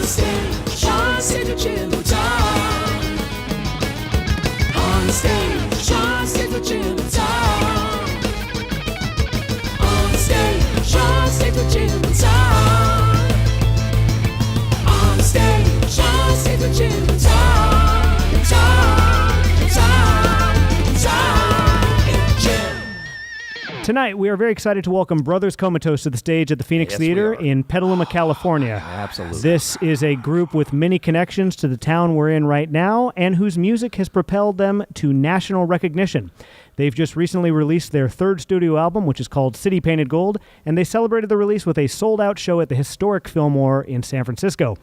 Onstage, onstage agilità. Onstage, onstage agilità. Onstage, onstage agilità. Onstage, onstage agilità. Tonight, we are very excited to welcome Brothers Comatose to the stage at the Phoenix Theater in Petaluma, California. Absolutely. This is a group with many connections to the town we're in right now and whose music has propelled them to national recognition. They've just recently released their third studio album, which is called City Painted Gold, and they celebrated the release with a sold-out show at the historic Fillmore in San Francisco.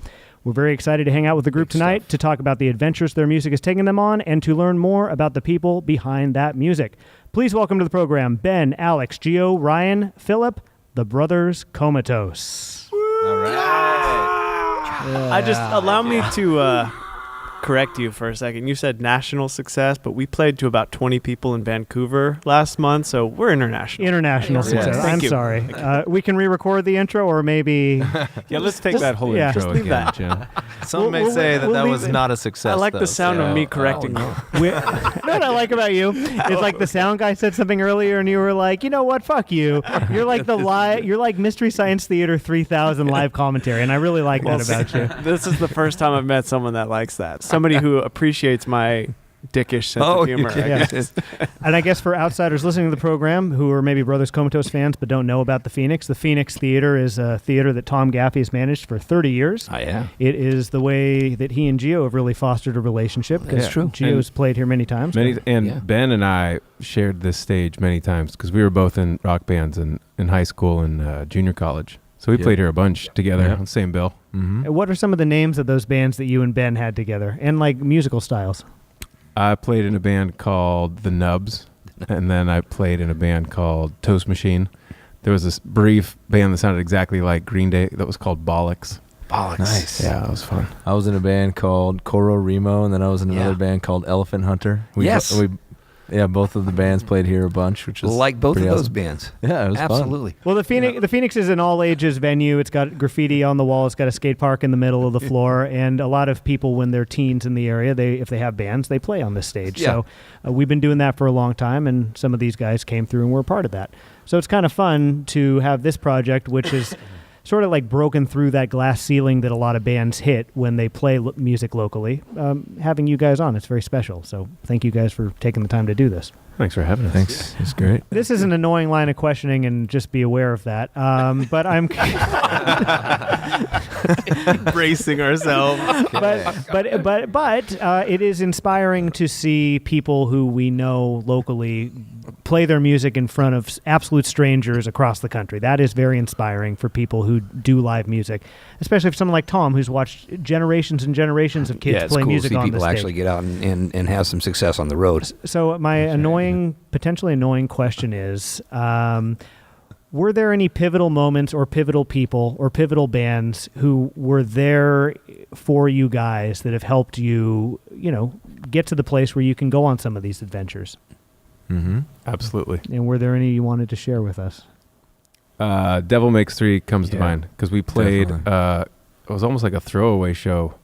We're very excited to hang out with the group tonight to talk about the adventures their music has taken them on and to learn more about the people behind that music. Please welcome to the program Ben, Alex, Gio, Ryan, Phillip, the Brothers Comatose. All right. Allow me to correct you for a second. You said national success, but we played to about 20 people in Vancouver last month, so we're international. International success. Thank I'm you. sorry. We can re-record the intro, or maybe... Yeah, let's take that whole intro just leave again, that. Jim. Some may say that was not a success. I like the sound of me correcting you. You know what I like about you? It's like the sound guy said something earlier, and you were like, you know what? Fuck you. You're like you're like Mystery Science Theater 3000 live commentary, and I really like that about you. This is the first time I've met someone that likes that. Somebody who appreciates my dickish sense of humor. Yeah. And I guess for outsiders listening to the program who are maybe Brothers Comatose fans but don't know about the Phoenix Theater is a theater that Tom Gaffey has managed for 30 years. Oh, yeah. It is the way that he and Gio have really fostered a relationship. That's true. Gio's played here many times. Ben and I shared this stage many times because we were both in rock bands in high school and junior college. So we played here a bunch together on the same bill. Mm-hmm. What are some of the names of those bands that you and Ben had together and like musical styles? I played in a band called The Nubs, and then I played in a band called Toast Machine. There was this brief band that sounded exactly like Green Day that was called Bollocks. Nice. Yeah, that was fun. I was in a band called Coro Remo, and then I was in another band called Elephant Hunter. Both of the bands played here a bunch, which is like both of pretty those awesome. bands. Yeah, it was absolutely. Well, the Phoenix is an all-ages venue. It's got graffiti on the wall. It's got a skate park in the middle of the floor, and a lot of people, when they're teens in the area, if they have bands, they play on this stage. Yeah. So we've been doing that for a long time, and some of these guys came through and were a part of that. So it's kind of fun to have this project, which is sort of like broken through that glass ceiling that a lot of bands hit when they play music locally. Having you guys on, it's very special. So thank you guys for taking the time to do this. Thanks for having us. Thanks. It's great. This is an annoying line of questioning, and just be aware of that. But I'm Bracing ourselves. but it is inspiring to see people who we know locally play their music in front of absolute strangers across the country. That is very inspiring for people who do live music, especially for someone like Tom, who's watched generations and generations of kids play music on the stage. It's cool to see people actually get out and have some success on the road. So my potentially annoying question is, were there any pivotal moments or pivotal people or pivotal bands who were there for you guys that have helped you, get to the place where you can go on some of these adventures? Mm-hmm. Absolutely. And were there any you wanted to share with us? Devil Makes Three comes to mind because we played, it was almost like a throwaway show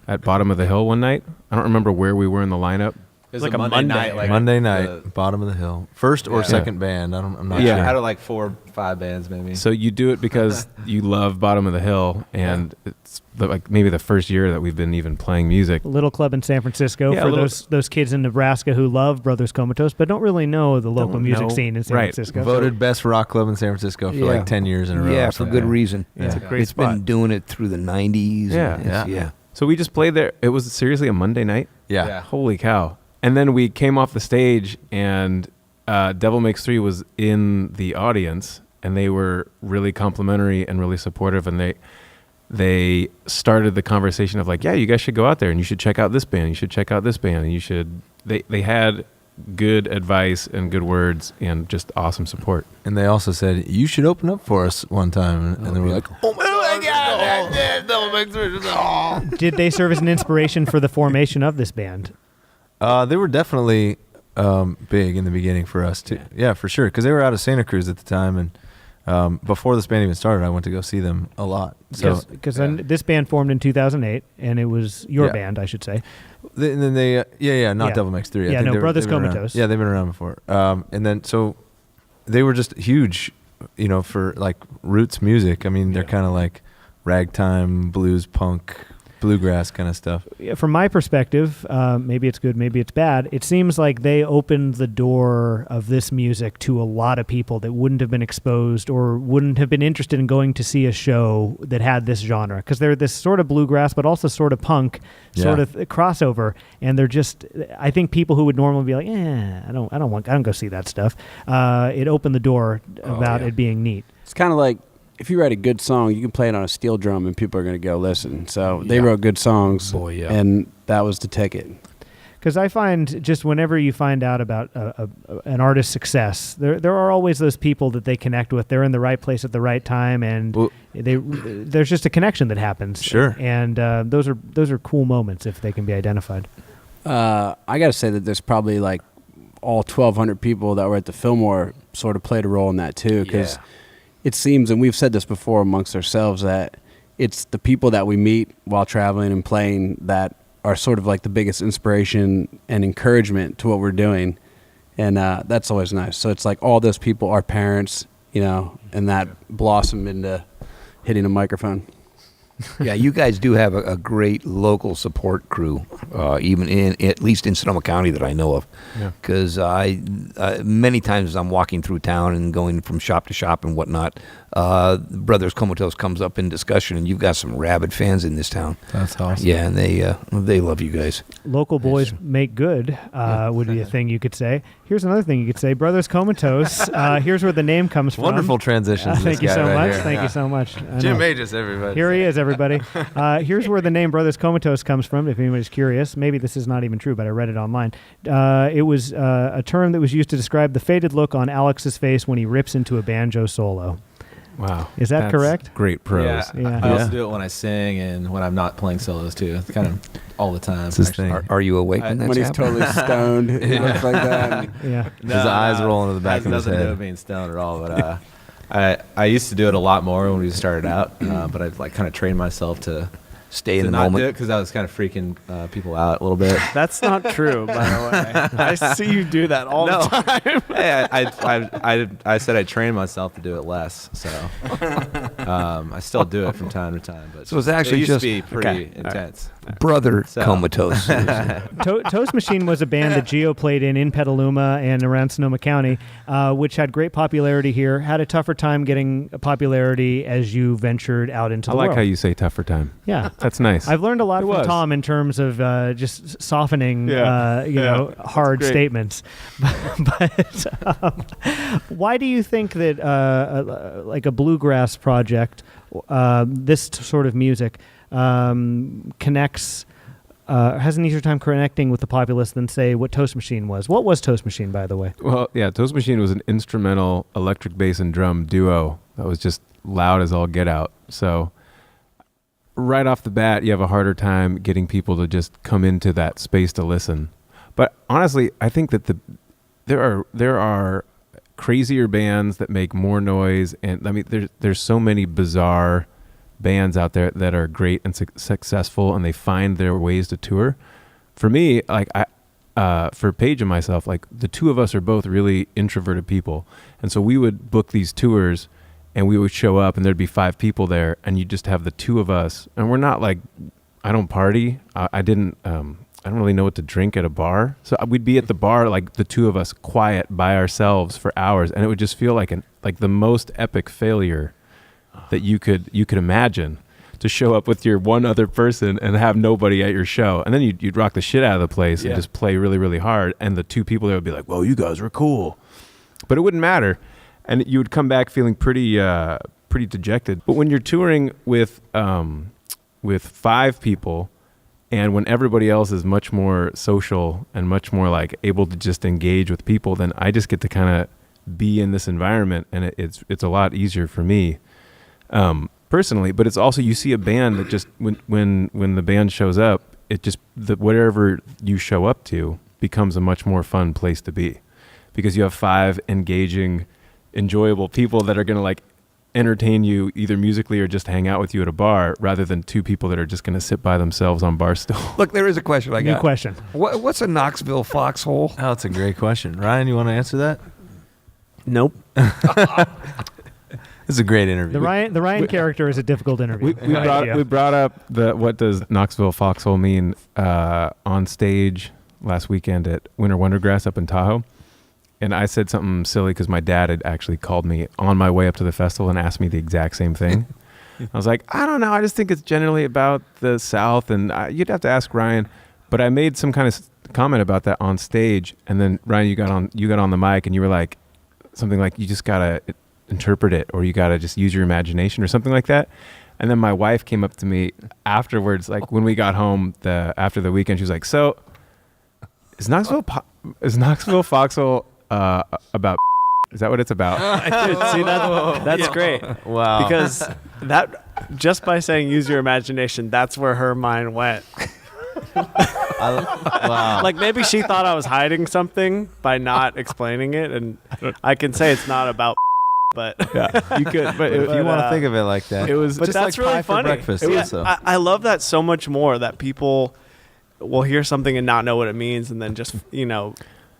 at Bottom of the Hill one night. I don't remember where we were in the lineup. It was like a Monday night. Monday night, Bottom of the Hill. First or second band. I'm not sure. Out of like 4 or 5 bands maybe. So you do it because you love Bottom of the Hill, and it's maybe the first year that we've been even playing music. Little club in San Francisco for those kids in Nebraska who love Brothers Comatose but don't really know the local music scene in San Francisco. Voted best rock club in San Francisco for like 10 years in a row. Yeah, for good reason. It's a great spot. It's been doing it through the 90s. Yeah. So we just played there. It was seriously a Monday night? Yeah. Holy cow. And then we came off the stage, and Devil Makes Three was in the audience, and they were really complimentary and really supportive, and they started the conversation of like, yeah, you guys should go out there, and you should check out this band, you should check out this band, and you should... They had good advice and good words and just awesome support. And they also said, you should open up for us one time. And then we're like, oh my God, Devil Makes Three. Did they serve as an inspiration for the formation of this band? They were definitely big in the beginning for us too. Yeah, for sure, because they were out of Santa Cruz at the time, and Before this band even started, I went to go see them a lot. So Because this band formed in 2008, and it was your band, I should say. And then they, not Devil Makes 3. Yeah, I think Brothers they've been around. Comatose. Yeah, they've been around before. And then, so they were just huge, for like roots music. I mean, they're kind of like ragtime, blues, punk, bluegrass kind of stuff. From my perspective, maybe it's good, maybe it's bad. It seems like they opened the door of this music to a lot of people that wouldn't have been exposed or wouldn't have been interested in going to see a show that had this genre, because they're this sort of bluegrass, but also sort of punk, sort of crossover. And they're just, I think people who would normally be like, I don't go see that stuff. It opened the door about it being neat. It's kind of like, if you write a good song, you can play it on a steel drum and people are going to go listen. So they wrote good songs, and that was the ticket. Because I find just whenever you find out about an artist's success, there are always those people that they connect with. They're in the right place at the right time, and there's just a connection that happens. Sure. And those are cool moments if they can be identified. I got to say that there's probably like all 1,200 people that were at the Fillmore sort of played a role in that too, because it seems, and we've said this before amongst ourselves, that it's the people that we meet while traveling and playing that are sort of like the biggest inspiration and encouragement to what we're doing. And that's always nice. So it's like all those people are parents, and that blossom into hitting a microphone. Yeah, you guys do have a great local support crew, even at least in Sonoma County that I know of. Because many times as I'm walking through town and going from shop to shop and whatnot, Brothers Comatose comes up in discussion, and you've got some rabid fans in this town. That's awesome. Yeah, and they love you guys. Local boys make good would be a thing you could say. Here's another thing you could say. Brothers Comatose, here's where the name comes from. Wonderful transitions. Thank you so much. Here. Thank you so much. Jim Aegis, everybody. Here he is, everybody. Here's where the name Brothers Comatose comes from, if anybody's curious. Maybe this is not even true, but I read it online. It was a term that was used to describe the faded look on Alex's face when he rips into a banjo solo. Wow. Is that That's correct? Great prose. Yeah. I also do it when I sing and when I'm not playing solos too. It's kind of all the time. It's his thing. Are you awake when that's When he's happening? totally stoned, it looks like that. Yeah. His eyes roll into the back of his It has nothing to do head. with being stoned at all. But I used to do it a lot more when we started out. But I've like kind of trained myself to Stay in the not do it moment. because I was kind of freaking people out a little bit. That's not true, by the way. I see you do that all the time. Hey, I said I trained myself to do it less, so I still do it from time to time. But So it's actually it used just- to be pretty intense. Brother So- Comatose. Toast Machine was a band that Gio played in Petaluma and around Sonoma County, which had great popularity here, had a tougher time getting popularity as you ventured out into I the like world. how you say tougher time. Yeah. That's nice. I've learned a lot It from was. Tom in terms of just softening, hard great. statements. but why do you think that like a bluegrass project, this sort of music, connects, has an easier time connecting with the populace than, say, what Toast Machine was? What was Toast Machine, by the way? Well, yeah, Toast Machine was an instrumental electric bass and drum duo that was just loud as all get out. So right off the bat, you have a harder time getting people to just come into that space to listen. But honestly, I think that there are crazier bands that make more noise, and I mean, there's so many bizarre bands out there that are great and successful, and they find their ways to tour. For me, like for Paige and myself, like the two of us are both really introverted people, and so we would book these tours, and we would show up, and there'd be 5 people there, and you just have the two of us, and we're not like, I don't party, I don't really know what to drink at a bar, so we'd be at the bar like the two of us, quiet by ourselves for hours, and it would just feel like the most epic failure that you could imagine, to show up with your one other person and have nobody at your show, and then you'd rock the shit out of the place and just play really, really hard, and the two people there would be like, well, you guys were cool, but it wouldn't matter, and you would come back feeling pretty dejected. But when you're touring with 5 people, and when everybody else is much more social and much more like able to just engage with people, then I just get to kind of be in this environment, and it's a lot easier for me personally. But it's also, you see a band that just when the band shows up, it just, whatever you show up to becomes a much more fun place to be, because you have 5 engaging, enjoyable people that are going to like entertain you either musically or just hang out with you at a bar, rather than two people that are just going to sit by themselves on bar stool. Look, there is a question I got. New question. What's a Knoxville foxhole? Oh, that's a great question. Ryan, you want to answer that? Nope. This is a great interview. The Ryan character is a difficult interview. We brought up what does Knoxville foxhole mean on stage last weekend at Winter Wondergrass up in Tahoe. And I said something silly because my dad had actually called me on my way up to the festival and asked me the exact same thing. I was like, I don't know. I just think it's generally about the South, and you'd have to ask Ryan. But I made some kind of comment about that on stage, and then Ryan, you got on the mic, and you were like something like, you just gotta interpret it, or you gotta just use your imagination, or something like that. And then my wife came up to me afterwards, like when we got home after the weekend. She was like, "So, is Knoxville foxhole about? Is that what it's about?" Dude, see, that's great. Wow. Because just by saying use your imagination, that's where her mind went. Wow. Like maybe she thought I was hiding something by not explaining it, and I can say it's not about, but Yeah, you could. But if you want to think of it like that, it was. but just that's like really pie for funny. breakfast. It was- also. I love that so much more, that people will hear something and not know what it means, and then just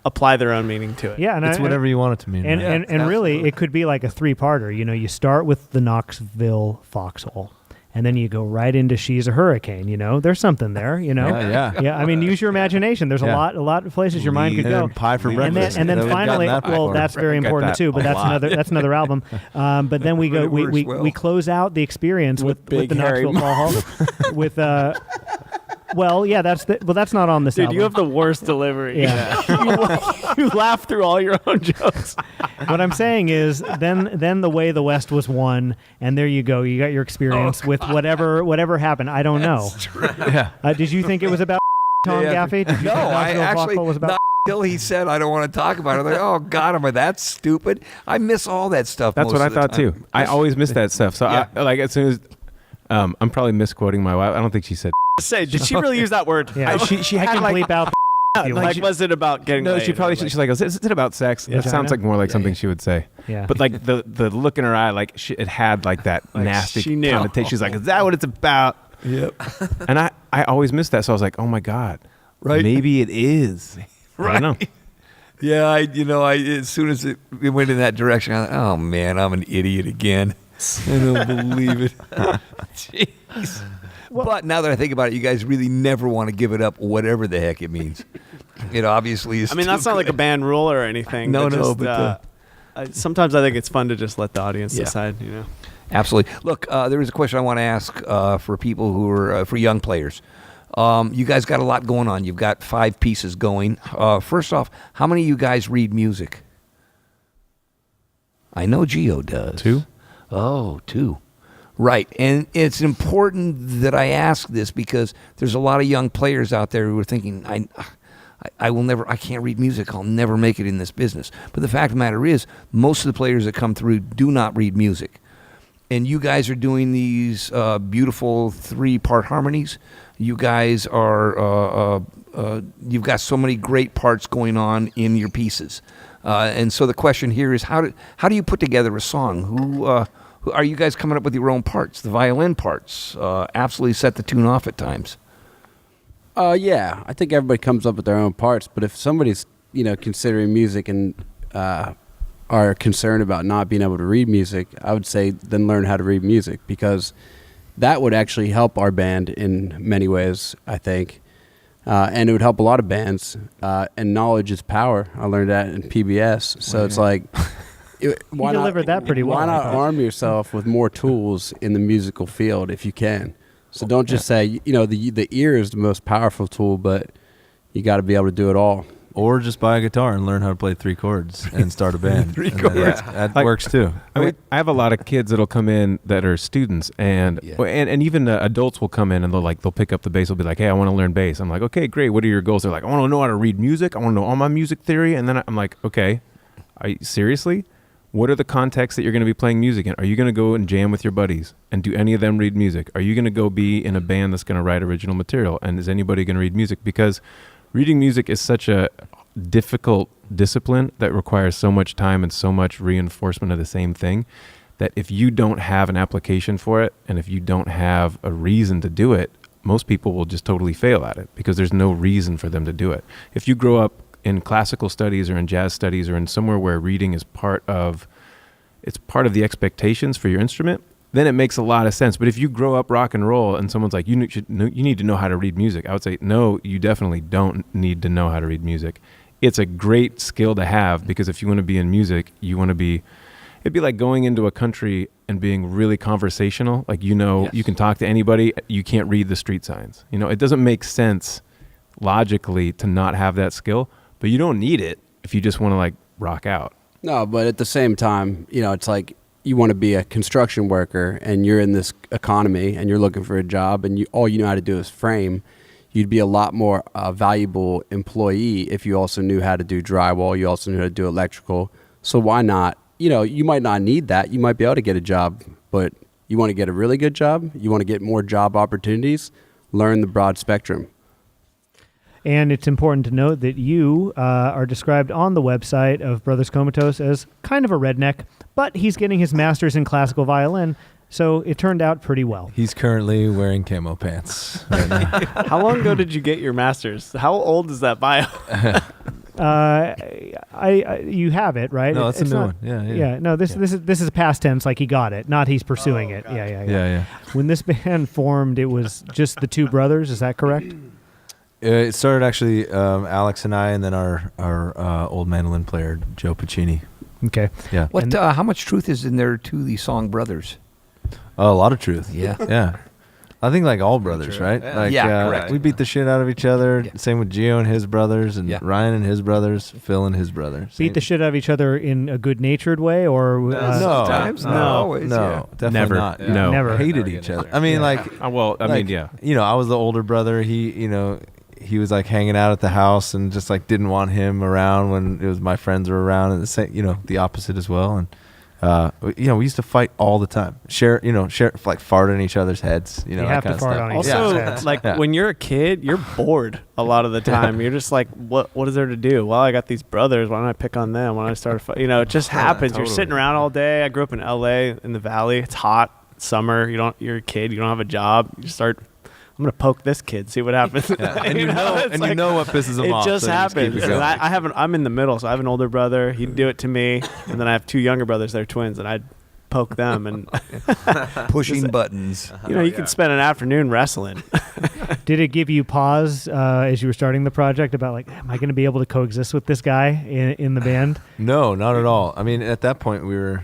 apply their own meaning to it. Yeah, and It's whatever you want it to mean. And, right? and really, it could be like a three-parter. You start with the Knoxville foxhole, and then you go right into She's a Hurricane. There's something there. Yeah. Yeah, I mean, use your imagination. There's Yeah. a lot of places your mind could And go. then pie for And breakfast. then We've gotten finally, that well, before. that's very Got important that too. But that's another album. But then we go It works we well. close out the experience with Big the hairy Knoxville Fall with well, yeah, that's not on this Dude, album. you have the worst delivery. Yeah. You laugh through all your own jokes. What I'm saying is, then the way the West was won, and there you go. You got your experience with whatever happened. I don't know. Yeah. Did you think it was about Tom Gaffey? Did you No, think I Knoxville actually Foxhole was about? not until he said I don't want to talk about it. I'm like, oh God, am I that stupid? I miss all that stuff. That's most what I of the thought time. too. I always miss that stuff. So Yeah. as soon as I'm probably misquoting my wife. I don't think she said. Say, did she really use that word? Yeah. She I had can like. bleep out. If you want. Like, was it about getting No, laid? she probably Or, she's like, is it about sex? That Vagina? sounds like more like something she would say. Yeah. But like the look in her eye, like it had like that Like, nasty she knew. connotation. She's like, is that what it's about? Yep. And I always missed that. So I was like, oh my God, Right. maybe it is. I don't know. Yeah, I as soon as it went in that direction, I thought, oh man, I'm an idiot again. I don't believe it. Jeez. But now that I think about it, you guys really never want to give it up, whatever the heck it means. It obviously is. I mean, that's not like a band rule or anything. No, but no, just, but, sometimes I think it's fun to just let the audience Yeah. decide. Absolutely. Look, there is a question I want to ask for people who are for young players. You guys got a lot going on. You've got 5 pieces going. First off, how many of you guys read music? I know Gio does. 2? Oh, 2. Right. And it's important that I ask this because there's a lot of young players out there who are thinking, I will never, I can't read music. I'll never make it in this business. But the fact of the matter is, most of the players that come through do not read music. And you guys are doing these beautiful 3-part harmonies. You guys are, you've got so many great parts going on in your pieces. And so the question here is, how do you put together a song? Who are you guys coming up with your own parts? The violin parts absolutely set the tune off at times. Yeah, I think everybody comes up with their own parts. But if somebody's considering music and are concerned about not being able to read music, I would say then learn how to read music, because that would actually help our band in many ways, I think. And it would help a lot of bands. And knowledge is power. I learned that in PBS. So it's like, why delivered that pretty well, Why I not thought. arm yourself with more tools in the musical field if you can? So don't just say, the ear is the most powerful tool, but you got to be able to do it all. Or just buy a guitar and learn how to play 3 chords and start a band. 3 And chords. That Like- works too. I mean, I have a lot of kids that'll come in that are students, and Yeah. and even adults will come in and they'll pick up the bass. They'll be like, "Hey, I want to learn bass." I'm like, "Okay, great. What are your goals?" They're like, "I want to know how to read music. I want to know all my music theory." And then I'm like, "Okay, seriously? What are the contexts that you're going to be playing music in? Are you going to go and jam with your buddies? And do any of them read music? Are you going to go be in a band that's going to write original material? And is anybody going to read music? Because reading music is such a difficult discipline that requires so much time and so much reinforcement of the same thing that if you don't have an application for it, and if you don't have a reason to do it, most people will just totally fail at it because there's no reason for them to do it. If you grow up in classical studies or in jazz studies or in somewhere where reading is part of the expectations for your instrument, then it makes a lot of sense. But if you grow up rock and roll and someone's like, you need to know how to read music, I would say, no, you definitely don't need to know how to read music. It's a great skill to have, because if you want to be in music, it'd be like going into a country and being really conversational. Like, Yes. you can talk to anybody, you can't read the street signs. It doesn't make sense logically to not have that skill, but you don't need it if you just want to like rock out. No, but at the same time, it's like you want to be a construction worker and you're in this economy and you're looking for a job and all you know how to do is frame. You'd be a lot more valuable employee if you also knew how to do drywall. You also knew how to do electrical. So why not? You might not need that. You might be able to get a job, but you want to get a really good job. You want to get more job opportunities. Learn the broad spectrum. And it's important to note that you are described on the website of Brothers Comatose as kind of a redneck, but he's getting his master's in classical violin, so it turned out pretty well. He's currently wearing camo pants right now. How long ago did you get your master's? How old is that bio? You have it, right? No, it's a new not- one. Yeah. Yeah, no, this is past tense, like he got it, not he's pursuing it. Yeah. When this band formed, it was just the two brothers, is that correct? It started actually Alex and I, and then our old mandolin player Joe Puccini. Okay. Yeah. How much truth is in there to the song Brothers? Oh, a lot of truth. Yeah. Yeah. I think like all brothers, right? Yeah. Like, Yeah, correct. We beat the shit out of each other. Yeah. Same with Gio and his brothers, and Yeah. Ryan and his brothers, Phil and his brothers. Beat the shit out of each other in a good-natured way, or No, Sometimes, no, not always, no, yeah. definitely Never. not. No. Never. Hated Never each get other. each I mean, like, I mean, yeah. I was the older brother. He, he was like hanging out at the house and just like didn't want him around when it was my friends were around, and the same, the opposite as well. And we used to fight all the time. Share, like fart in each other's heads. You that have kind to of fart stuff. on each Also, other's heads. Yeah. when you're a kid, you're bored a lot of the time. You're just like, what is there to do? Well, I got these brothers. Why don't I pick on them? Why don't I start a fight? It just happens. totally. You're sitting around all day. I grew up in LA in the valley. It's hot. Summer. You're a kid. You don't have a job. You start, I'm going to poke this kid, see what happens. Yeah. And you know what pisses him it off. just so you keep happens. it going. I'm in the middle, so I have an older brother. He'd do it to me, and then I have two younger brothers. They're twins, and I'd poke them. And Pushing buttons. you can spend an afternoon wrestling. Did it give you pause as you were starting the project about like, am I going to be able to coexist with this guy in the band? No, not at all. I mean, at that point, we were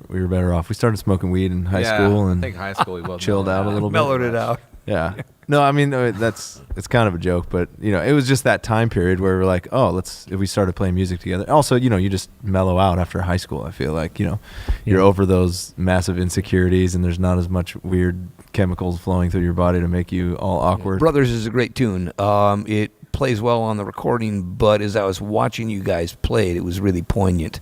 better off. We started smoking weed in high school I and think high school we both chilled out a little bit. Mellowed it out. Yeah. No, I mean, it's kind of a joke, but it was just that time period where we're like, oh, if we started playing music together. Also, you just mellow out after high school. I feel like, you're over those massive insecurities, and there's not as much weird chemicals flowing through your body to make you all awkward. Brothers is a great tune. It plays well on the recording, but as I was watching you guys play it, it was really poignant.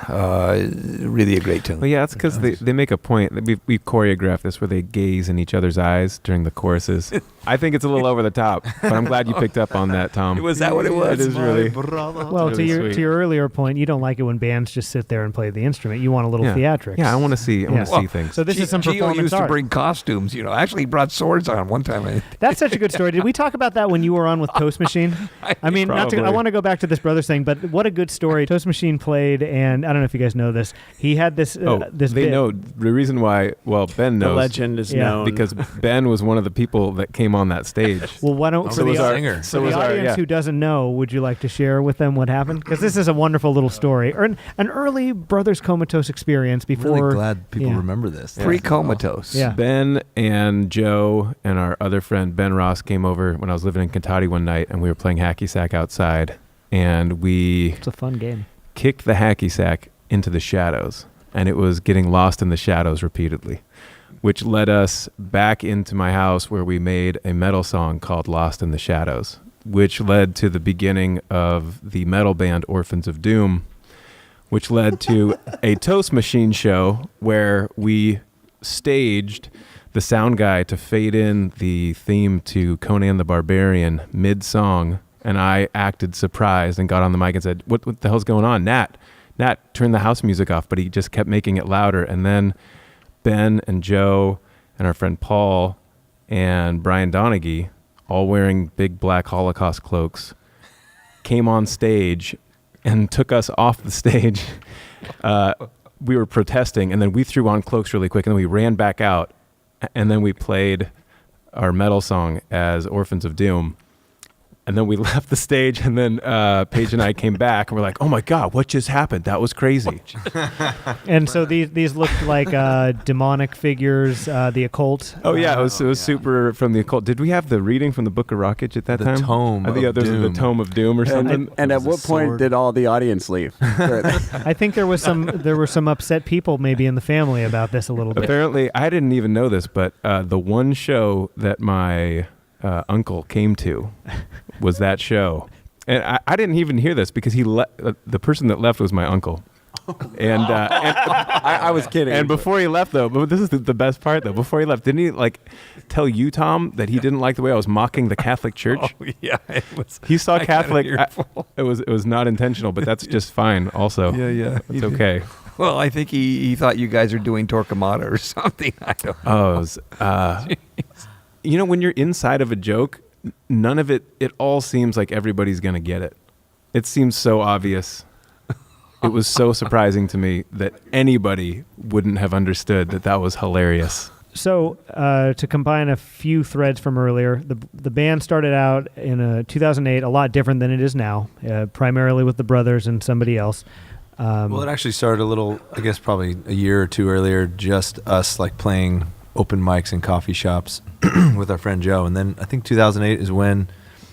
Really a great tune. Well, yeah, that's because they make a point. We choreograph this where they gaze in each other's eyes during the choruses. I think it's a little over the top, but I'm glad you picked up on that, Tom. Was that what it was? It is really. Well, really to sweet. your earlier point, you don't like it when bands just sit there and play the instrument. You want a little theatrics. Yeah, I want to see. I want to Yeah. see things. So this is some Gio performance used to art. bring costumes. Actually, he brought swords on one time. That's such a good story. Did we talk about that when you were on with Toast Machine? I mean, Probably. I want to go back to this brothers thing, but what a good story. Toast Machine played, and I don't know if you guys know this. He had this. This they bit. know the reason why. Well, Ben The knows legend is Yeah. known. because Ben was one of the people that came on that stage. Well, why don't So for was the, our au- singer. for So the was our- audience yeah. who doesn't know, would you like to share with them what happened? Because this is a wonderful little story, or an early Brothers Comatose experience I'm before. really glad people yeah. remember this. Pre-comatose. Yeah. Ben and Joe and our other friend Ben Ross came over when I was living in Kentucky one night, and we were playing hacky sack outside, and we It's a fun game. kicked the hacky sack into the shadows, and it was getting lost in the shadows repeatedly, which led us back into my house where we made a metal song called Lost in the Shadows, which led to the beginning of the metal band Orphans of Doom, which led to a Toast Machine show where we staged the sound guy to fade in the theme to Conan the Barbarian mid-song, and I acted surprised and got on the mic and said, what the hell's going on? Nat, Nat, turn the house music off, but he just kept making it louder. And then Ben and Joe and our friend Paul and Brian Donaghy, all wearing big black Holocaust cloaks, came on stage and took us off the stage. We were protesting, and then we threw on cloaks really quick, and then we ran back out, and then we played our metal song as Orphans of Doom. And then we left the stage, and then Paige and I came back, and we're like, "Oh my God, what just happened? That was crazy." And so these looked like demonic figures, the occult. Oh yeah, it was super from the occult. Did we have the reading from the Book of Rockage at that The time? Tome I think of there's Doom. the Tome of Doom or something. And at was a what point sword. did all the audience leave? I think there were some upset people maybe in the family about this a little bit. Apparently, I didn't even know this, but the one show that my uncle came to was that show. And I didn't even hear this because the person that left was my uncle. And I was kidding. And before he left, though, but this is the best part, though. Before he left, didn't he tell you, Tom, that he didn't like the way I was mocking the Catholic Church? Oh, yeah, it was. He saw Catholic. earful. It was not intentional, but that's just fine. Also, Yeah. it's okay. Well, I think he thought you guys were doing Torquemada or something. I don't know. Oh, it was, when you're inside of a joke, none of it all seems like everybody's gonna get it. It seems so obvious. It was so surprising to me that anybody wouldn't have understood that was hilarious. So to combine a few threads from earlier, the band started out in 2008, a lot different than it is now, primarily with the brothers and somebody else. Well, it actually started a little, I guess probably a year or two earlier, just us playing open mics in coffee shops with our friend Joe. And then I think 2008 is when,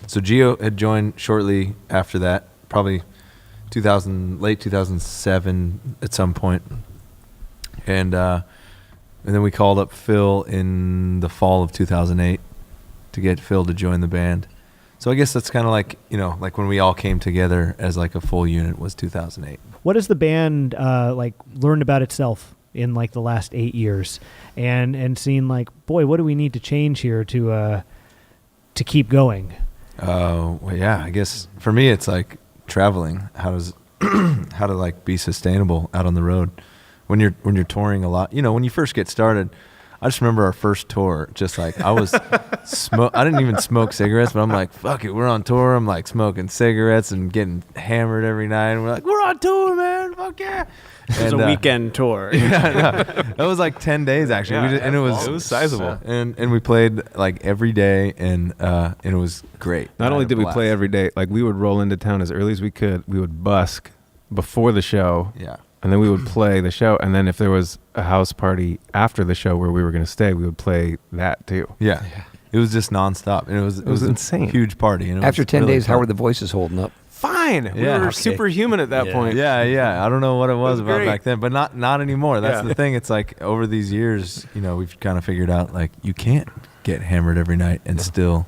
so Gio had joined shortly after that, probably late 2007 at some point. And then we called up Phil in the fall of 2008 to get Phil to join the band. So I guess that's kind of like when we all came together as a full unit was 2008. What has the band learned about itself in the last 8 years, and seen boy, what do we need to change here to keep going? Well, yeah, I guess for me it's traveling. How to be sustainable out on the road when you're touring a lot. When you first get started, I just remember our first tour. Just I was I didn't even smoke cigarettes, but I'm like, fuck it, we're on tour. I'm smoking cigarettes and getting hammered every night. And we're we're on tour, man. Fuck yeah. It was a weekend tour. Yeah, no, it was 10 days actually. Yeah, and it it was sizable. And we played every day, and it was great. Not I only had a did we blast. play every day, we would roll into town as early as we could. We would busk before the show. Yeah. And then we would play the show. And then if there was a house party after the show where we were going to stay, we would play that too. Yeah. It was just nonstop. And it was insane. A huge party. And it After was 10 really days, how fun. were the voices holding up? Fine. We Yeah. were Okay. superhuman at that point. Yeah. I don't know what it was about great. back then, but not anymore. That's Yeah. the thing. It's over these years, we've kind of figured out you can't get hammered every night and still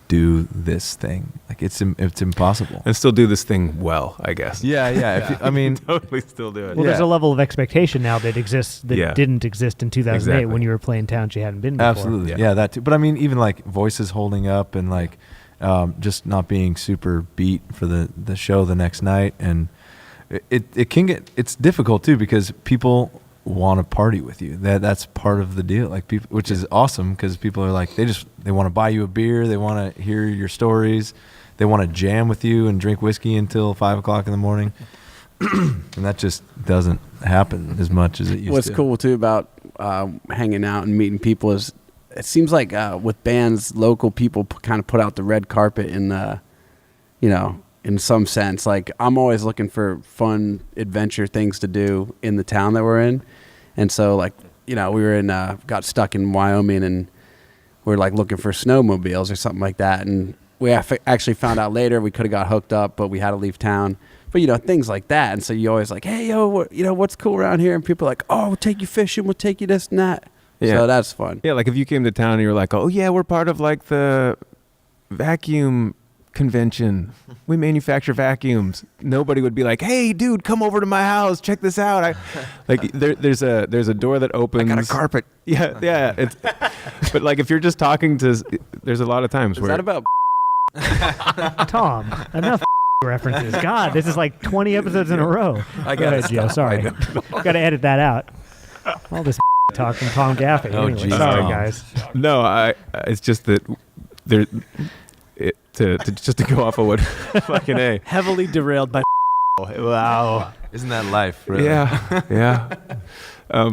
do this thing. It's impossible. And still do this thing well, I guess. Yeah. If you, I mean, Totally still do it. Well, there's Yeah. a level of expectation now that exists that Yeah. didn't exist in 2008 Exactly. when you were playing towns you hadn't been before. absolutely. Yeah. Yeah, that too. But I mean, even voices holding up and just not being super beat for the show the next night. And it can it's difficult too because people want to party with you. That's part of the deal. People, which is awesome because people are they want to buy you a beer. They want to hear your stories. They want to jam with you and drink whiskey until 5 o'clock in the morning. And that just doesn't happen as much as it used What's to. cool too about hanging out and meeting people is it seems like with bands, local people kind of put out the red carpet in in some sense. I'm always looking for fun adventure things to do in the town that we're in, and so we were got stuck in Wyoming and we were looking for snowmobiles or something like that, and we actually found out later we could have got hooked up, but we had to leave town. But things like that, and so you always hey yo, what's cool around here, and people are oh, we'll take you fishing, we'll take you this and that. Yeah. So that's fun. Yeah, if you came to town and you were oh yeah, we're part of the vacuum convention. We manufacture vacuums. Nobody would be hey dude, come over to my house, check this out. There's a door that opens. I got a carpet. Yeah. It's but if you're just talking to, there's a lot of times Is where that about Tom, enough. references. God, this is like 20 episodes in a row. I Go gotta ahead, Gio. stop. Sorry. Got to edit that out. All this talk from Tom Gaffey. Oh, Anyway, geez. sorry, Tom. guys. No, it's just that there. Just to go off of what fucking A. Heavily derailed by. Wow. Isn't that life? Really? Yeah, yeah.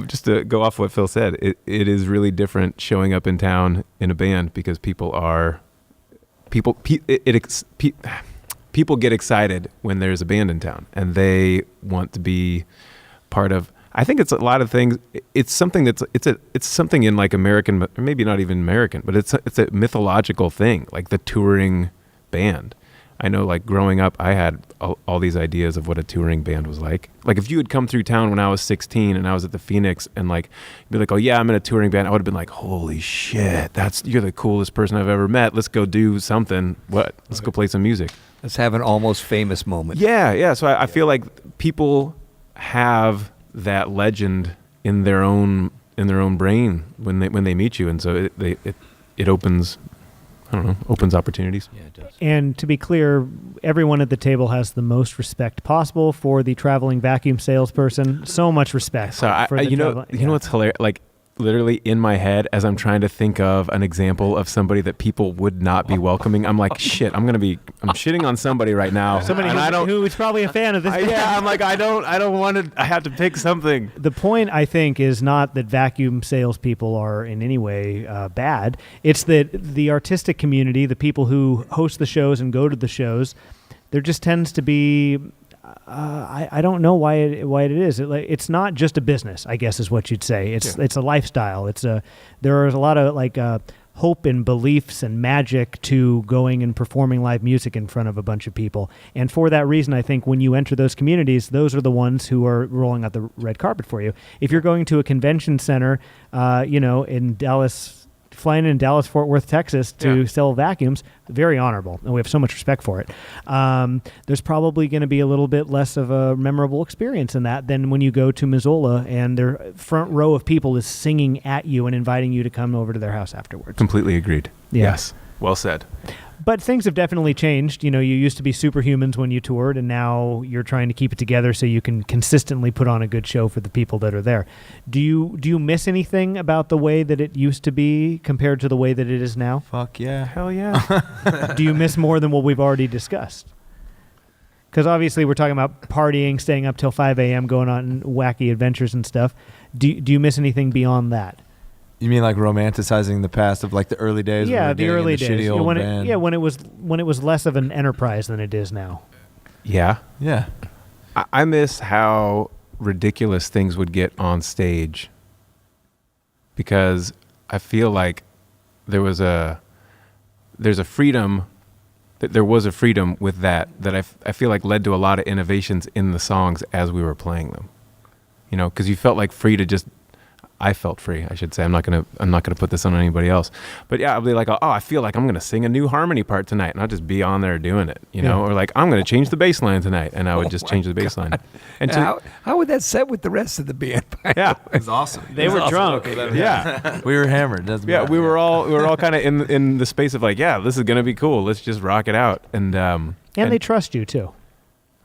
Just to go off what Phil said, it is really different showing up in town in a band because people get excited when there's a band in town and they want to be part of. I think it's a lot of things. It's something it's something in like American, or maybe not even American, but it's a mythological thing, like the touring band. I know, like growing up, I had all these ideas of what a touring band was like. Like if you had come through town when I was 16 and I was at the Phoenix and like be like, oh yeah, I'm in a touring band, I would have been like, holy shit, you're the coolest person I've ever met. Let's go do something. Let's go play some music. Let's have an almost famous moment. Yeah. So I feel like people have that legend in their own brain when they meet you, and so it opens. I don't know, opens opportunities. Yeah, it does. And to be clear, everyone at the table has the most respect possible for the traveling vacuum salesperson. So much respect. So for the you know what's hilarious? Like literally in my head, as I'm trying to think of an example of somebody that people would not be welcoming, I'm like, shit, I'm shitting on somebody right now. Somebody and who is probably a fan of this. yeah, I'm like, I don't want to. I have to pick something. The point, I think, is not that vacuum salespeople are in any way bad. It's that the artistic community, the people who host the shows and go to the shows, there just tends to be. I don't know why it is. It's not just a business, I guess, is what you'd say. It's a lifestyle. There is a lot of hope and beliefs and magic to going and performing live music in front of a bunch of people. And for that reason, I think when you enter those communities, those are the ones who are rolling out the red carpet for you. If you're going to a convention center, in Dallas, flying in Dallas, Fort Worth, Texas to sell vacuums, very honorable, and we have so much respect for it. There's probably going to be a little bit less of a memorable experience in that than when you go to Missoula and their front row of people is singing at you and inviting you to come over to their house afterwards. Completely agreed. Yeah. Yes. Well said. But things have definitely changed. You used to be superhumans when you toured, and now you're trying to keep it together so you can consistently put on a good show for the people that are there. Do you miss anything about the way that it used to be compared to the way that it is now? Fuck yeah. Hell yeah. Do you miss more than what we've already discussed? Because obviously we're talking about partying, staying up till 5 a.m., going on wacky adventures and stuff. Do you miss anything beyond that? You mean like romanticizing the past of like the early days? Yeah, when the early days. Shitty old band. When it was less of an enterprise than it is now. Yeah. Yeah. I miss how ridiculous things would get on stage, because I feel like there was a freedom with that I feel like led to a lot of innovations in the songs as we were playing them. Because you felt like free to just. I felt free, I should say. I'm not gonna put this on anybody else. But yeah, I'll be like, oh, I feel like I'm gonna sing a new harmony part tonight, and I'll just be on there doing it, or like I'm gonna change the bass line tonight, and I would just change the bass line. And how would that set with the rest of the band? Yeah, It was awesome. They were drunk. yeah, We were hammered. Doesn't yeah. matter. We were all kind of in the space of like, yeah, this is gonna be cool. Let's just rock it out, and they trust you too.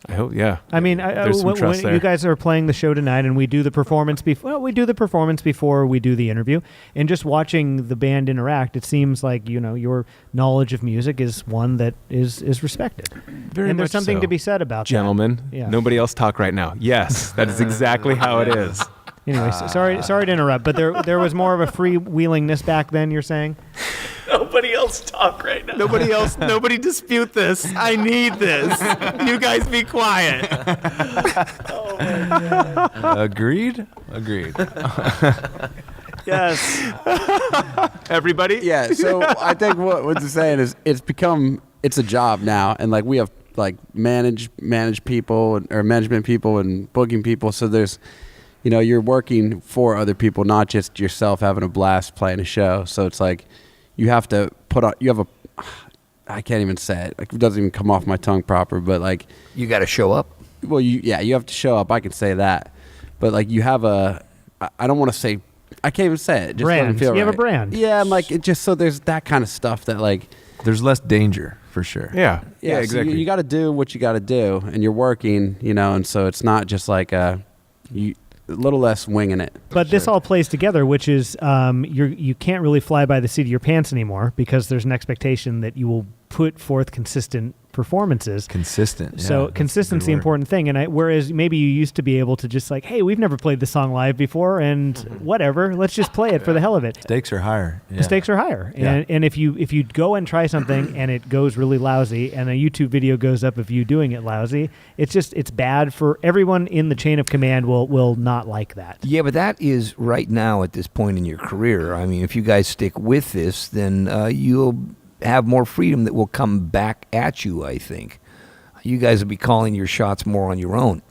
I hope, yeah. I mean, There's some trust when there. you guys are playing the show tonight, and we do the performance before we do the interview, and just watching the band interact, it seems like your knowledge of music is one that is respected. Very and there's much something so. to be said about Gentlemen, that. Yeah. nobody else talk right now. Yes, that is exactly how it is. Anyway, sorry to interrupt, but there was more of a freewheelingness back then. You're saying? Nobody else talk right now. Nobody dispute this. I need this. You guys be quiet. Oh my God. Agreed. Yes. Everybody? Yeah, so I think what you're saying is it's a job now, and like we have like manage people or management people and booking people, so there's you're working for other people, not just yourself having a blast playing a show. So it's like you have to I can't even say it. Like, it doesn't even come off my tongue proper, but like You got to show up. well, you have to show up. I can say that, but like you have I don't want to say, I can't even say it. It just Brand. doesn't feel You have right. a brand. Yeah, I'm like, it just, so there's that kind of stuff that like, There's less danger. for sure. Yeah. Yeah, so exactly. You got to do what you got to do, and you're working, and so it's not just like a little less winging it. But this all plays together, which is you can't really fly by the seat of your pants anymore because there's an expectation that you will put forth consistent performances. Consistent. So yeah, consistency, important thing. And whereas maybe you used to be able to just like, hey, we've never played this song live before, and whatever, let's just play it for the hell of it. Stakes are higher. Yeah. The stakes are higher. Yeah. And if you go and try something and it goes really lousy, and a YouTube video goes up of you doing it lousy, it's bad for everyone in the chain of command. Will not like that. Yeah, but that is right now at this point in your career. I mean, if you guys stick with this, then you'll have more freedom that will come back at you, I think. You guys will be calling your shots more on your own.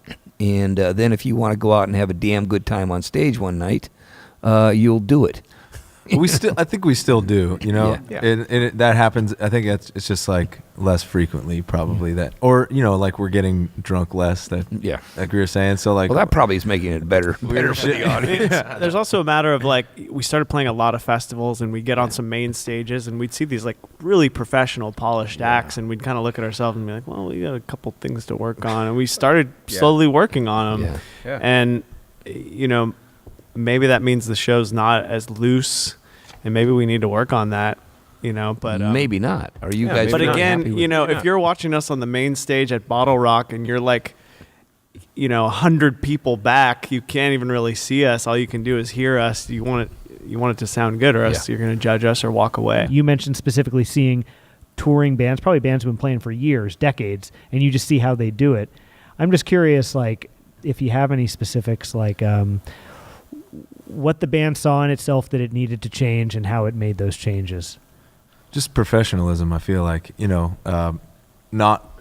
And then if you want to go out and have a damn good time on stage one night, you'll do it. I think we still do, Yeah. and that happens. I think it's just like less frequently, probably that, or like we're getting drunk less. Like we were saying. So like, well, that probably is making it better for the audience. There's also a matter of like we started playing a lot of festivals, and we'd get on some main stages, and we'd see these like really professional, polished acts, and we'd kind of look at ourselves and be like, well, we got a couple things to work on, and we started slowly working on them, and maybe that means the show's not as loose, and maybe we need to work on that, but maybe not. Are you guys? But not again, happy with if you're watching us on the main stage at Bottle Rock and you're like, 100 people back, you can't even really see us. All you can do is hear us. You want it to sound good, or else you're going to judge us or walk away. You mentioned specifically seeing touring bands, probably bands who've been playing for years, decades, and you just see how they do it. I'm just curious, like, if you have any specifics, like what the band saw in itself that it needed to change and how it made those changes. Just professionalism. I feel like not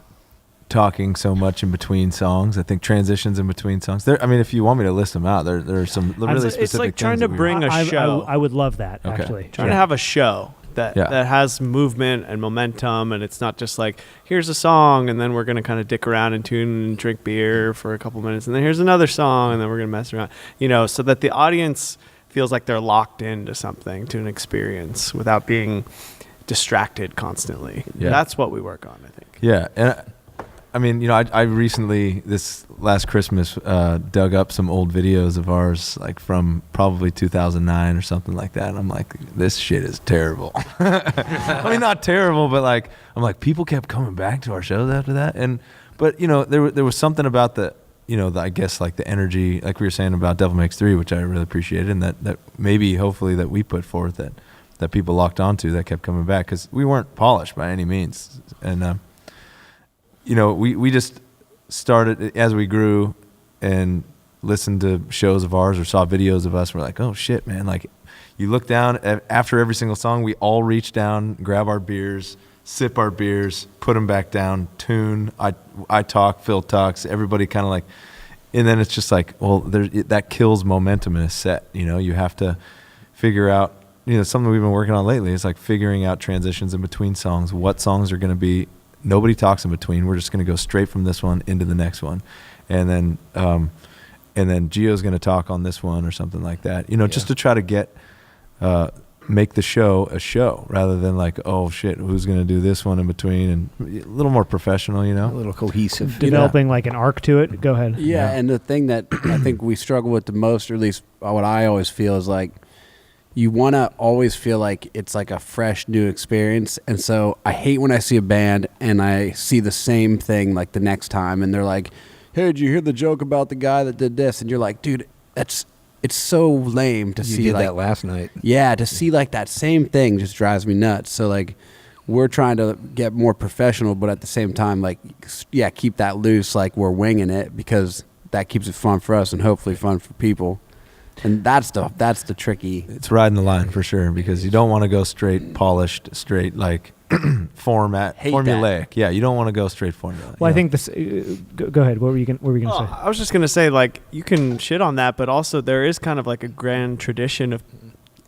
talking so much in between songs. I think transitions in between songs. If you want me to list them out, there are some really specific. It's like trying to bring a show. I would love that, actually. Trying to have a show that has movement and momentum, and it's not just like, here's a song, and then we're going to kind of dick around and tune and drink beer for a couple minutes, and then here's another song, and then we're going to mess around, so that the audience feels like they're locked into something, to an experience, without being distracted constantly. Yeah. That's what we work on, I think. Yeah, and I recently, this last Christmas, dug up some old videos of ours, like from probably 2009 or something like that. And I'm like, this shit is terrible. Not terrible, but like, I'm like, people kept coming back to our shows after that. But there was something about the I guess like the energy, like we were saying about Devil Makes 3, which I really appreciated, and that maybe, hopefully, that we put forth that people locked onto, that kept coming back, because we weren't polished by any means. And, we just started as we grew and listened to shows of ours or saw videos of us. We're like, oh shit, man. Like, you look down after every single song, we all reach down, grab our beers, sip our beers, put them back down, tune. I talk, Phil talks, everybody kind of like, and then it's just like, well, that kills momentum in a set. You have to figure out, something we've been working on lately is like figuring out transitions in between songs. What songs are going to be, nobody talks in between. We're just going to go straight from this one into the next one. And then Gio's going to talk on this one or something like that, just to try to make the show a show, rather than like, oh shit, who's going to do this one in between, and a little more professional, a little cohesive, developing like an arc to it. Go ahead. Yeah, and the thing that I think we struggle with the most, or at least what I always feel, is like, you want to always feel like it's like a fresh new experience. And so I hate when I see a band and I see the same thing like the next time, and they're like, hey, did you hear the joke about the guy that did this? And you're like, dude, it's so lame to see. You did like that last night. Yeah, to see like that same thing just drives me nuts. So like, we're trying to get more professional, but at the same time, like, keep that loose, like we're winging it, because that keeps it fun for us and hopefully fun for people. And that's the tricky. It's riding the line for sure, because you don't want to go straight polished, straight like formulaic. That. Yeah, you don't want to go straight formulaic. Well, I think this. Go ahead. What were you going to say? I was just going to say, like, you can shit on that, but also there is kind of like a grand tradition of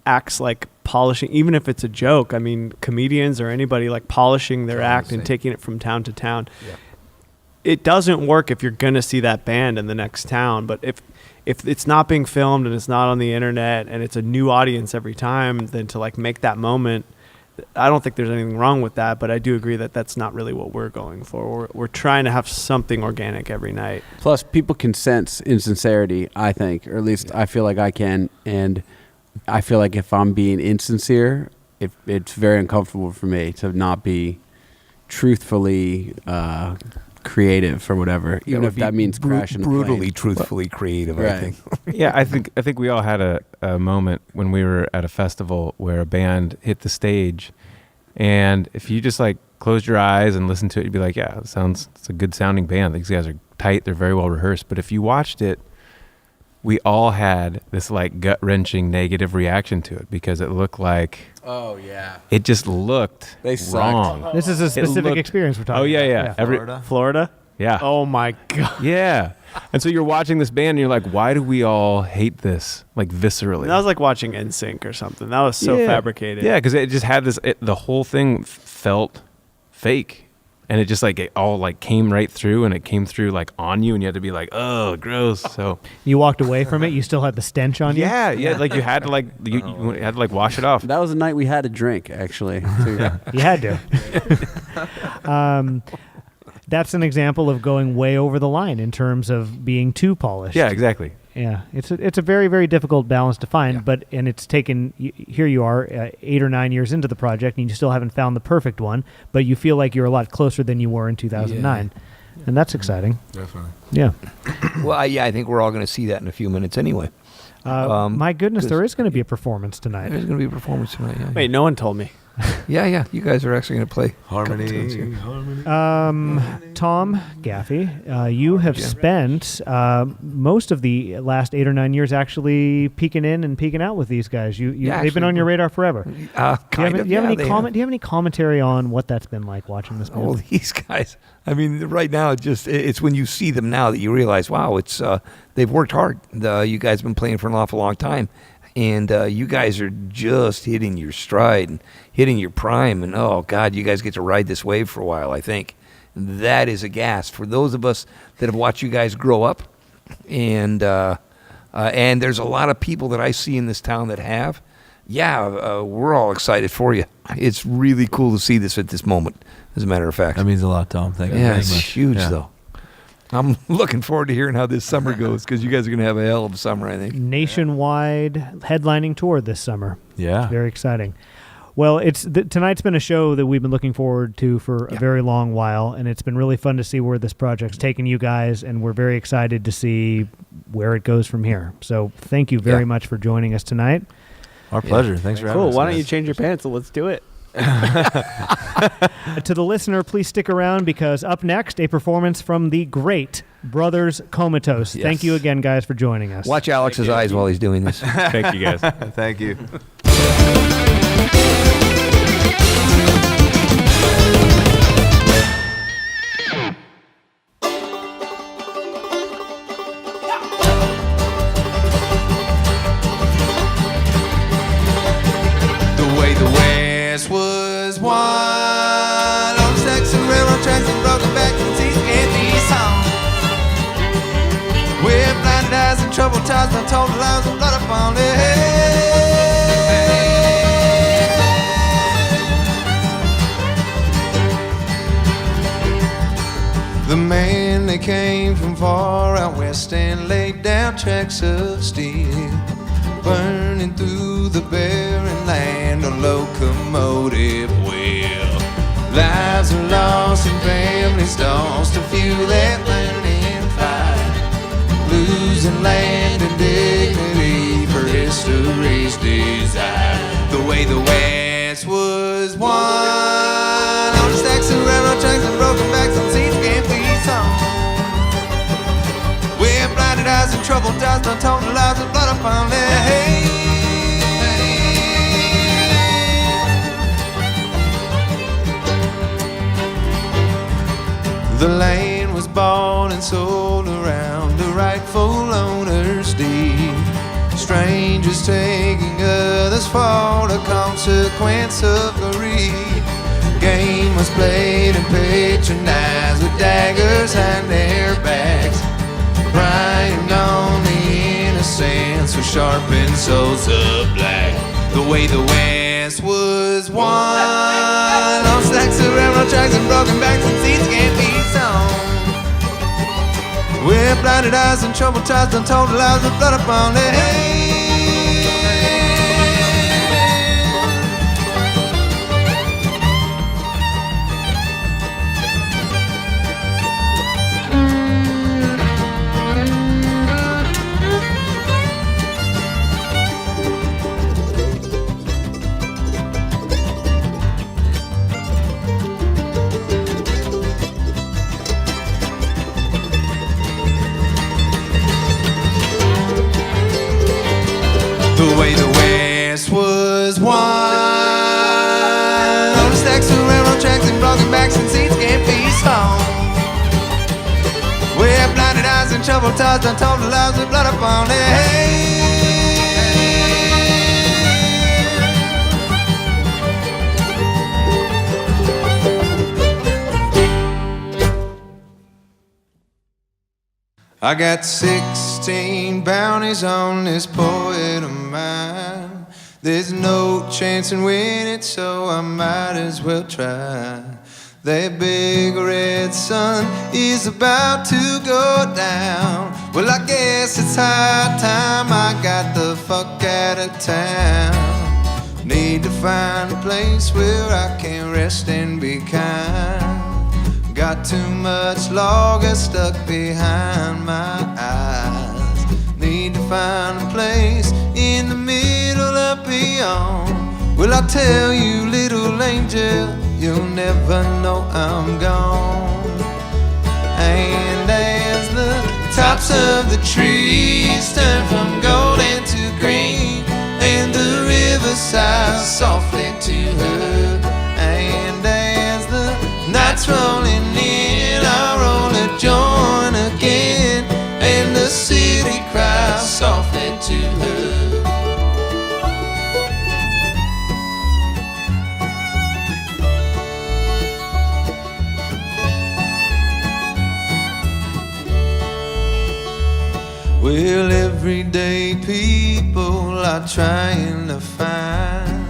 acts like polishing, even if it's a joke. I mean, comedians or anybody like polishing their act and taking it from town to town. Yeah. It doesn't work if you're going to see that band in the next town, but if it's not being filmed and it's not on the internet and it's a new audience every time, then to like make that moment, I don't think there's anything wrong with that, but I do agree that that's not really what we're going for. We're trying to have something organic every night. Plus, people can sense insincerity, I think, or at least I feel like I can. And I feel like if I'm being insincere, it's very uncomfortable for me to not be truthfully creative or whatever, even if that means crashing brutally, truthfully creative. Right. I think. Yeah, I think we all had a moment when we were at a festival where a band hit the stage, and if you just like closed your eyes and listened to it, you'd be like, yeah, it's a good sounding band. These guys are tight. They're very well rehearsed. But if you watched it, we all had this like gut wrenching negative reaction to it because it looked like. Oh yeah. It just looked They sucked. wrong. This is a specific looked- experience we're talking Oh yeah, about. yeah. Florida? Yeah. Oh my God. Yeah. And so you're watching this band and you're like, why do we all hate this like viscerally? That was like watching NSYNC or something. That was so fabricated. Yeah, because it just had this. The whole thing felt fake, and it just like it all like came right through, and it came through like on you, and you had to be like, oh, gross. So You walked away from it. You still had the stench on you. yeah, like you had to like you had to like wash it off. That was the night we had a drink, actually. You had to. That's an example of going way over the line in terms of being too polished. Yeah, exactly. Yeah, it's a very, very difficult balance to find, and it's taken, here you are 8 or 9 years into the project and you still haven't found the perfect one, but you feel like you're a lot closer than you were in 2009. Yeah. And that's exciting. Definitely. Yeah. Well, I think we're all going to see that in a few minutes anyway. My goodness, there is going to be a performance tonight. There's going to be a performance tonight. Yeah, Wait, no one told me. yeah. You guys are actually going to play Harmony. Tom Gaffey, you have spent most of the last 8 or 9 years actually peeking in and peeking out with these guys. They've been on your radar forever. Do you have any commentary on what that's been like watching this band? Oh, these guys. I mean, right now, it's when you see them now that you realize, wow, it's they've worked hard. You guys have been playing for an awful long time. And you guys are just hitting your stride and hitting your prime. And, oh, God, you guys get to ride this wave for a while, I think. That is a gas for those of us that have watched you guys grow up. And there's a lot of people that I see in this town that have. Yeah, we're all excited for you. It's really cool to see this at this moment, as a matter of fact. That means a lot, Tom. Thank you. Yeah, very it's much. huge, Yeah. though. I'm looking forward to hearing how this summer goes because you guys are going to have a hell of a summer, I think. Nationwide headlining tour this summer. Yeah. Very exciting. Well, tonight's been a show that we've been looking forward to for a very long while, and it's been really fun to see where this project's taken you guys, and we're very excited to see where it goes from here. So thank you very much for joining us tonight. Our pleasure. Thanks for having us. Cool. Why don't guys. you change your pants and let's do it? To the listener, please stick around because up next, a performance from the great Brothers Comatose. Yes. Thank you again, guys, for joining us. Watch Alex's eyes while he's doing this. Thank you guys. Thank you. The way the West was won on sex and railroad tracks and broken back and seas can't be sung. With blinded eyes and troubled ties, not told lies and blood upon it. The man they came from far out west and laid down tracks of steel, burning through the barren land on locomotive wheel. Lives are lost and families lost to fuel that burning fire, losing land and dignity for history's desire. The way the West was won on stacks of railroad tracks and broken backs and seats can't be sung. With blinded eyes and troubled eyes, not told lies and blood upon their head. The land was bought and sold around the rightful owner's deed. Strangers taking others for the consequence of greed. Game was played and patronized with daggers behind their backs, prying on the innocence with sharpened souls of black. The way the West this was one. On stacks of railroad tracks and broken backs and seats can't be sown. With blinded eyes and troubled ties, untold lies with blood upon their head. The way the West was won. On the stacks of railroad tracks and broken backs and seats can't be sown. With blinded eyes and troubled ties, untold lies with blood upon their head. I got 16 bounties on this poet of mine. There's no chance in winning, so I might as well try. That big red sun is about to go down. Well, I guess it's high time I got the fuck out of town. Need to find a place where I can rest and be kind. Got too much logger stuck behind my eyes. Need to find a place in the middle of beyond. Well, I tell you, little angel, you'll never know I'm gone. And as the tops of the trees turn from golden to green, and the river sighs softly to her, and as the night's rolling in, I roll a joint again, and the city cries softly to her. Well, everyday people are trying to find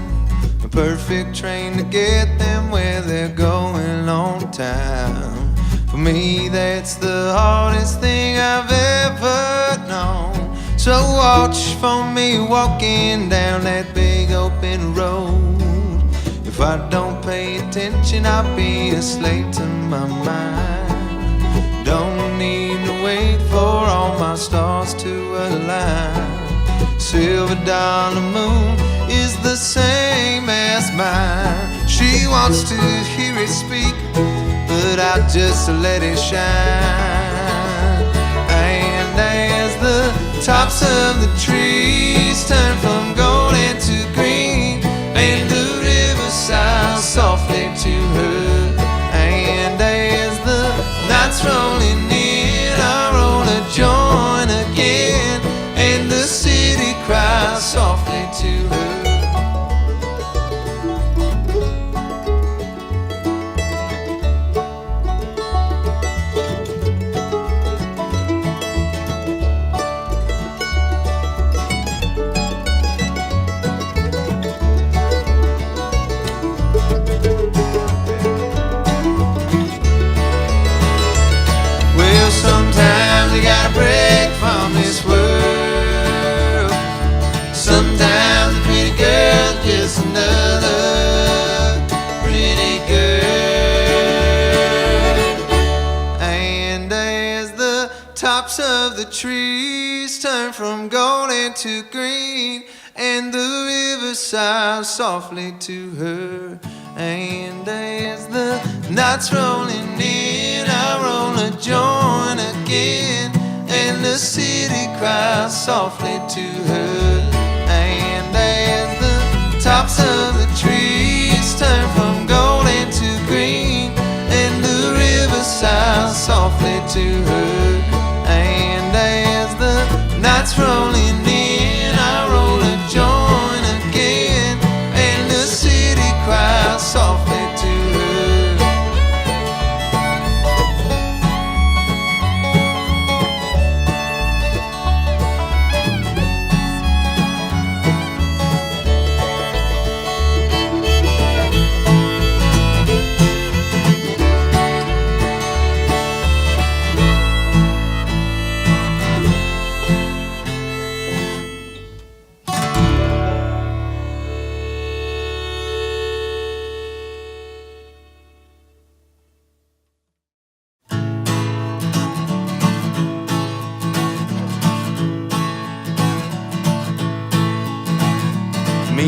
a perfect train to get them where they're going on time. For me, that's the hardest thing I've ever known. So watch for me walking down that big open road. If I don't pay attention, I'll be a slave to my mind. Don't need to wait for all my stars to align. Silver dollar moon is the same as mine. She wants to hear it speak, but I just let it shine. And as the tops of the trees turn from golden to green, and the river sighs softly to her, and as the night's rolling in, I roll a joint again, and the city cries softly to her. Sometimes you gotta break from this world. Sometimes a pretty girl's just another pretty girl. And as the tops of the trees turn from golden to green, and the river sighs softly to her, and as the night's rolling in, I roll a joint again, and the city cries softly to her. And as the tops of the trees turn from golden to green, and the river sighs softly to her, and as the night's rolling in, I roll a joint again, and the city cries softly to her.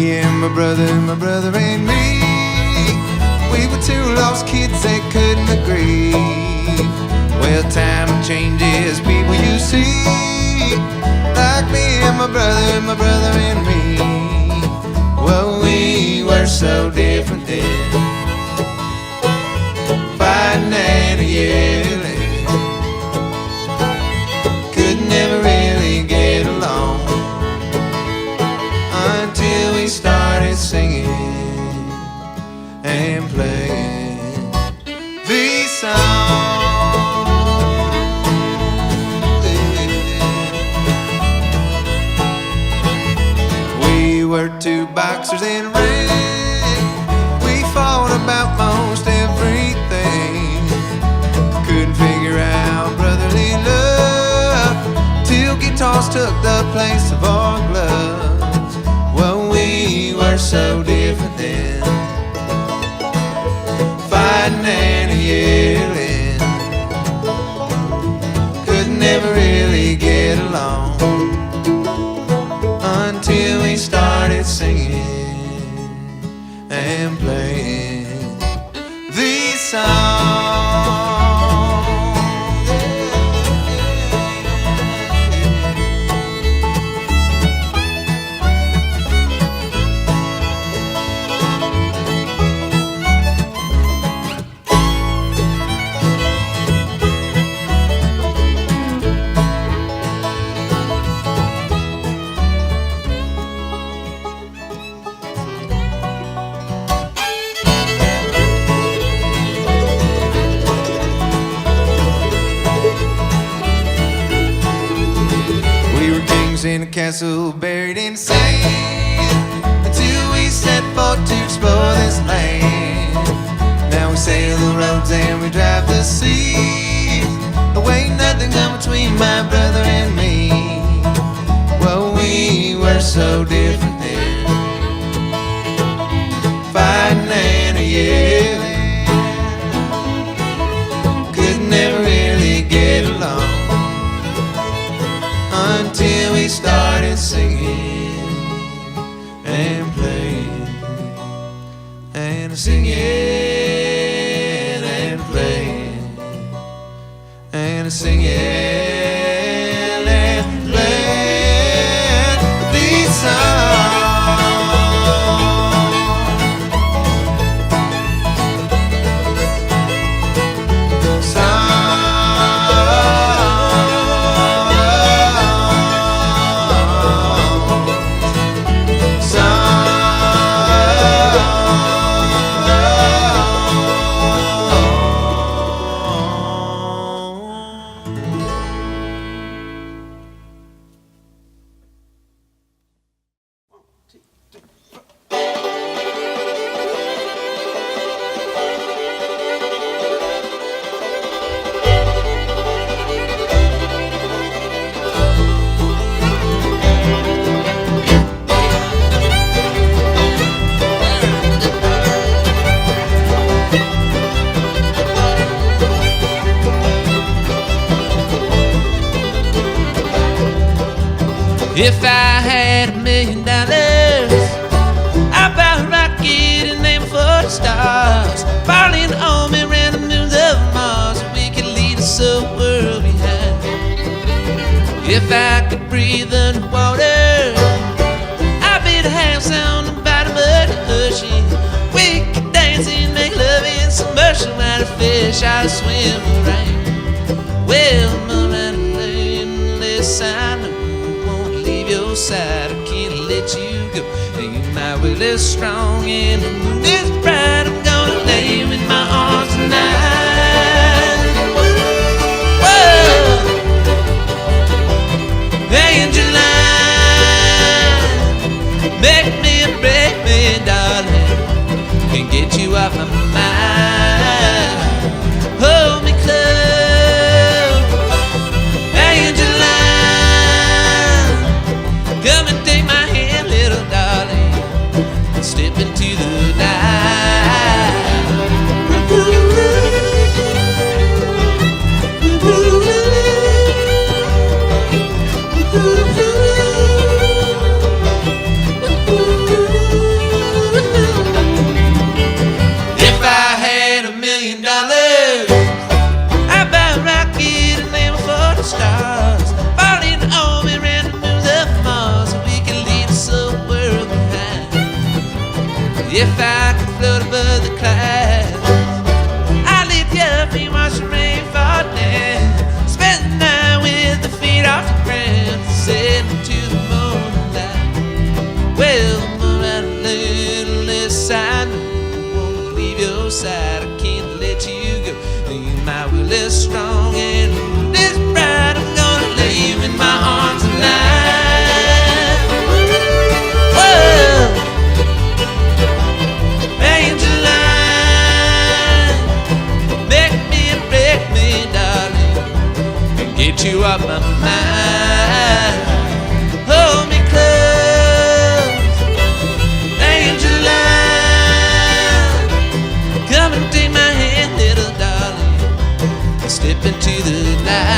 Me and my brother and me. We were two lost kids that couldn't agree. Well, time changes people you see. Like me and my brother and me. Well, we were so different then. Fighting and yelling. Could never really get along until we started singing and playing these songs. We were two boxers in a ring. We fought about most everything. Couldn't figure out brotherly love till guitars took the place of our gloves. Well, we were so different then. Fighting and yelling. Could never really get along until we started singing and playing these songs. In a castle buried in sand until we set forth to explore this land. Now we sail the roads and we drive the seas. Away nothing come between my brother and me. Well, we were so different then. Fighting and yelling. Could never really get along until we started singing and playing and singing and playing and singing and playing these songs. If I had $1 million, I'd buy a rocket and aim for the stars. Falling home and around the moons of Mars, we could lead a soul world behind. If I could breathe underwater, I'd build a house on the bottom of the ocean. We could dance and make love in submersion while the fish I'd swim around. Well, I'm around playing this sign. Your side, I can't let you go. And you might well live strong and the moon is bright. I'm gonna lay you in my arms tonight. Whoa, Angeline, make me and break me, darling. Can't get you off my mind. Hold me close, Angeline. Come and take my hand, little darling, and step into the night. I could float above the clouds. I lift you up and watch the rain fall down. Spend the night with the feet off the ground, sailing to the moonlight. Well, the moonlight a little less I know. Won't leave your side, I can't let you go. My will is strong and this bright. I'm gonna lay you in my arms tonight. Whoa, Angeline, break me, darling, and get you off my mind. Hold me close, Angeline. Come and take my hand, little darling. Step into the night.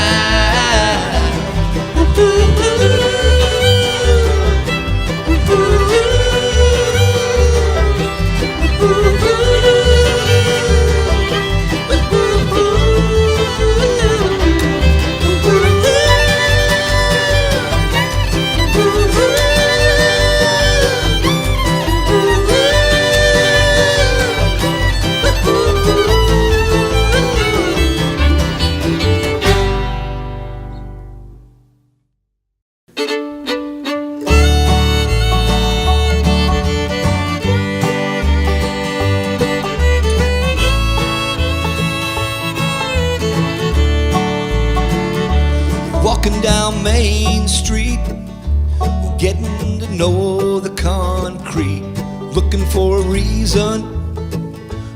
Walking down Main Street, getting to know the concrete, looking for a reason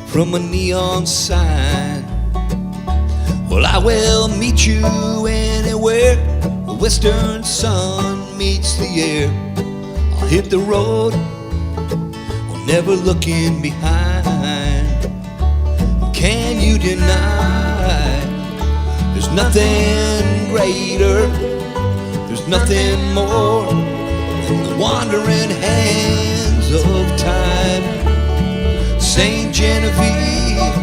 from a neon sign. Well, I will meet you anywhere the western sun meets the air. I'll hit the road, never looking behind. Can you deny there's nothing greater, there's nothing more than the wandering hands of time? St. Genevieve,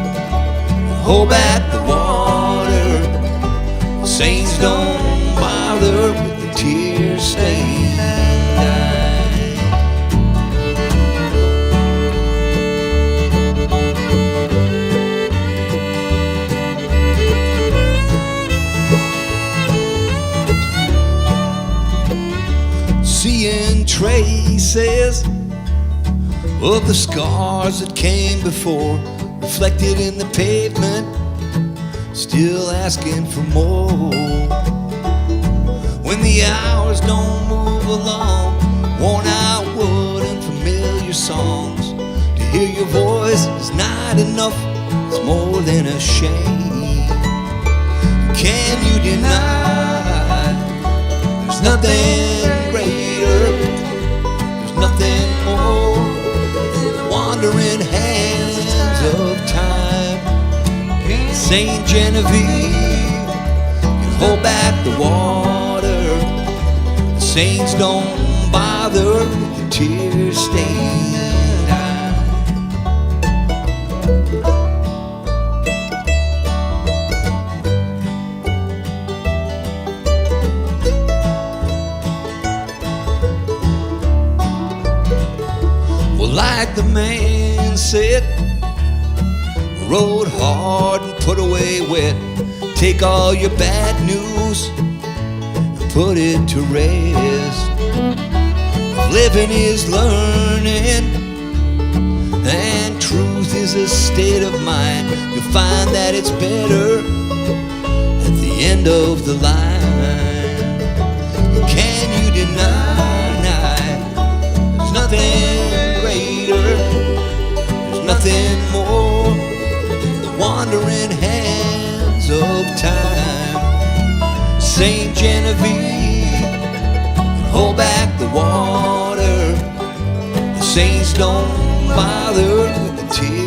hold back the water. Saints don't bother with the tear-stained eyes. Seeing traces of the scars that came before, reflected in the pavement, still asking for more. When the hours don't move along, worn out wood and familiar songs, to hear your voice is not enough, it's more than a shame. Can you deny there's nothing greater, there's nothing more than the wandering hands of time? St. Genevieve, you hold back the water. The saints don't bother with the tear-stained eyes. Well, like the man said, rode hard and put away wet. Take all your bad news and put it to rest. Living is learning, and truth is a state of mind. You'll find that it's better at the end of the line. Can you deny there's nothing greater, there's nothing more, wandering hands of time? St. Genevieve, hold back the water. The saints don't bother with the tears.